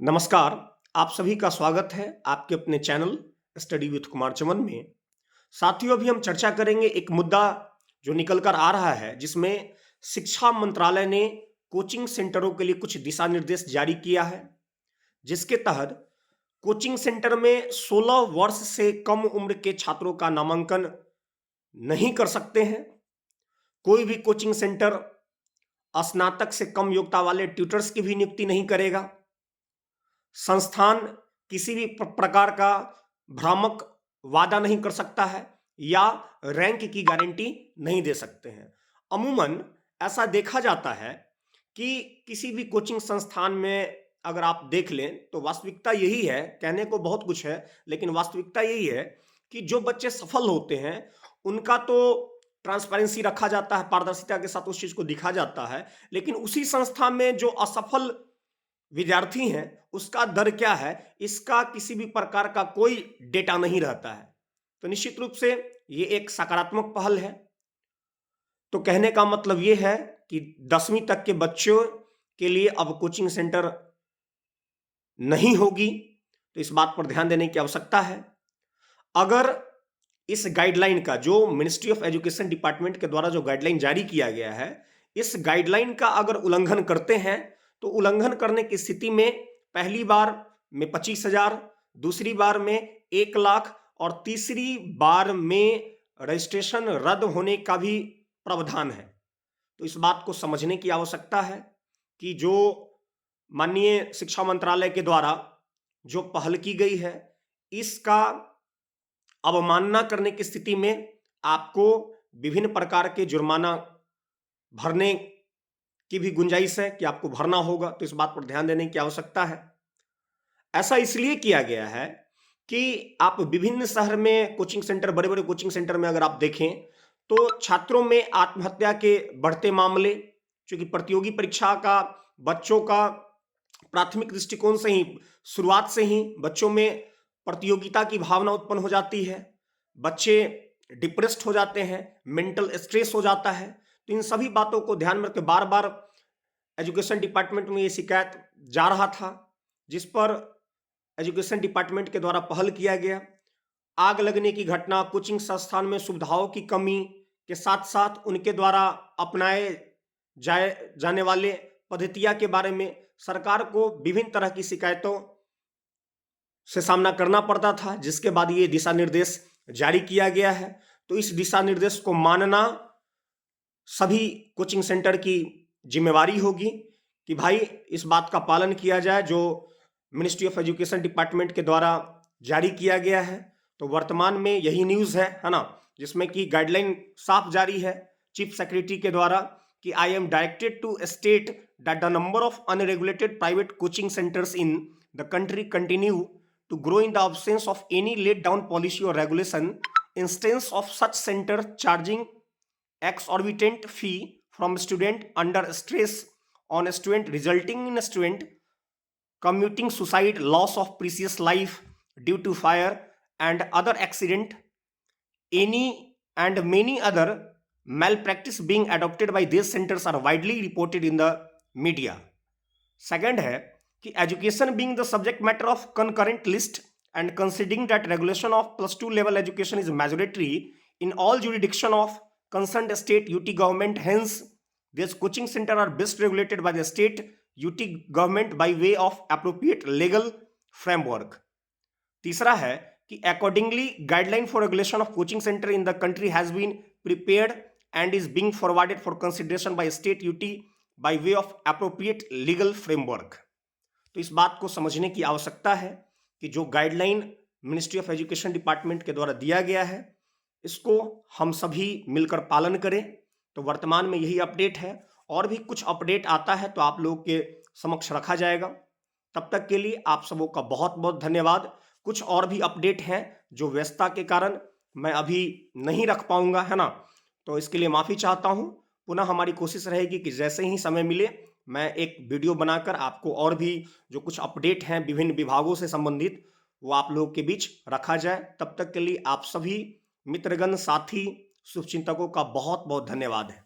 नमस्कार, आप सभी का स्वागत है आपके अपने चैनल स्टडी विथ कुमार चमन में। साथियों, अभी हम चर्चा करेंगे एक मुद्दा जो निकल कर आ रहा है, जिसमें शिक्षा मंत्रालय ने कोचिंग सेंटरों के लिए कुछ दिशा निर्देश जारी किया है, जिसके तहत कोचिंग सेंटर में 16 वर्ष से कम उम्र के छात्रों का नामांकन नहीं कर सकते हैं। कोई भी कोचिंग सेंटर स्नातक से कम योग्यता वाले ट्यूटर्स की भी नियुक्ति नहीं करेगा। संस्थान किसी भी प्रकार का भ्रामक वादा नहीं कर सकता है या रैंक की गारंटी नहीं दे सकते हैं। अमूमन ऐसा देखा जाता है कि किसी भी कोचिंग संस्थान में अगर आप देख लें तो वास्तविकता यही है, कहने को बहुत कुछ है लेकिन वास्तविकता यही है कि जो बच्चे सफल होते हैं उनका तो ट्रांसपेरेंसी रखा जाता है, पारदर्शिता के साथ उस चीज को दिखा जाता है, लेकिन उसी संस्था में जो असफल विद्यार्थी हैं उसका दर क्या है, इसका किसी भी प्रकार का कोई डेटा नहीं रहता है। तो निश्चित रूप से ये एक सकारात्मक पहल है। तो कहने का मतलब ये है कि 10वीं तक के बच्चों के लिए अब कोचिंग सेंटर नहीं होगी, तो इस बात पर ध्यान देने की आवश्यकता है। अगर इस गाइडलाइन का जो मिनिस्ट्री ऑफ एजुकेशन डिपार्टमेंट के द्वारा जो गाइडलाइन जारी किया गया है, इस गाइडलाइन का अगर उल्लंघन करते हैं तो उल्लंघन करने की स्थिति में पहली बार में 25,000, दूसरी बार में 1 लाख और तीसरी बार में रजिस्ट्रेशन रद्द होने का भी प्रावधान है। तो इस बात को समझने की आवश्यकता है कि जो माननीय शिक्षा मंत्रालय के द्वारा जो पहल की गई है, इसका अवमानना करने की स्थिति में आपको विभिन्न प्रकार के जुर्माना भरने की भी गुंजाइश है कि आपको भरना होगा। तो इस बात पर ध्यान देने की आवश्यकता है। ऐसा इसलिए किया गया है कि आप विभिन्न शहर में कोचिंग सेंटर, बड़े बड़े कोचिंग सेंटर में अगर आप देखें तो छात्रों में आत्महत्या के बढ़ते मामले, क्योंकि प्रतियोगी परीक्षा का बच्चों का प्राथमिक दृष्टिकोण से ही, शुरुआत से ही बच्चों में प्रतियोगिता की भावना उत्पन्न हो जाती है, बच्चे डिप्रेस्ड हो जाते हैं, मेंटल स्ट्रेस हो जाता है। तो इन सभी बातों को ध्यान में रखकर बार बार एजुकेशन डिपार्टमेंट में ये शिकायत जा रहा था, जिस पर एजुकेशन डिपार्टमेंट के द्वारा पहल किया गया। आग लगने की घटना, कोचिंग संस्थान में सुविधाओं की कमी के साथ साथ उनके द्वारा अपनाए जाने वाले पद्धतियां के बारे में सरकार को विभिन्न तरह की शिकायतों से सामना करना पड़ता था, जिसके बाद ये दिशा निर्देश जारी किया गया है। तो इस दिशा निर्देश को मानना सभी कोचिंग सेंटर की जिम्मेवारी होगी कि भाई इस बात का पालन किया जाए जो मिनिस्ट्री ऑफ एजुकेशन डिपार्टमेंट के द्वारा जारी किया गया है। तो वर्तमान में यही न्यूज़ है ना, जिसमें कि गाइडलाइन साफ जारी है चीफ सेक्रेटरी के द्वारा कि I am directed to state that the number of unregulated private coaching centres in the country continue to grow in the absence of any laid down policy or regulation. Instance of such center charging exorbitant fee from student under stress on a student, resulting in a student committing suicide, loss of precious life due to fire and other accident, any and many other malpractice being adopted by these centers are widely reported in the media. Second है कि education being the subject matter of concurrent list and considering that regulation of +2 level education is mandatory in all jurisdiction of concerned state UT government, hence this coaching centre are best regulated by the state UT government by way of appropriate legal framework. तीसरा है कि accordingly guideline for regulation of coaching centre in the country has been prepared and is being forwarded for consideration by state UT bye way of appropriate legal framework. तो इस बात को समझने की आवश्यकता है कि जो guideline ministry of education department के द्वारा दिया गया है, इसको हम सभी मिलकर पालन करें। तो वर्तमान में यही अपडेट है, और भी कुछ अपडेट आता है तो आप लोगों के समक्ष रखा जाएगा। तब तक के लिए आप सबों का बहुत बहुत धन्यवाद। कुछ और भी अपडेट हैं जो व्यस्तता के कारण मैं अभी नहीं रख पाऊंगा, है ना, तो इसके लिए माफ़ी चाहता हूं। पुनः हमारी कोशिश रहेगी कि जैसे ही समय मिले मैं एक वीडियो बनाकर आपको और भी जो कुछ अपडेट हैं विभिन्न विभागों से संबंधित वो आप लोगों के बीच रखा जाए। तब तक के लिए आप सभी मित्रगण, साथी, शुभचिंतकों का बहुत बहुत धन्यवाद है।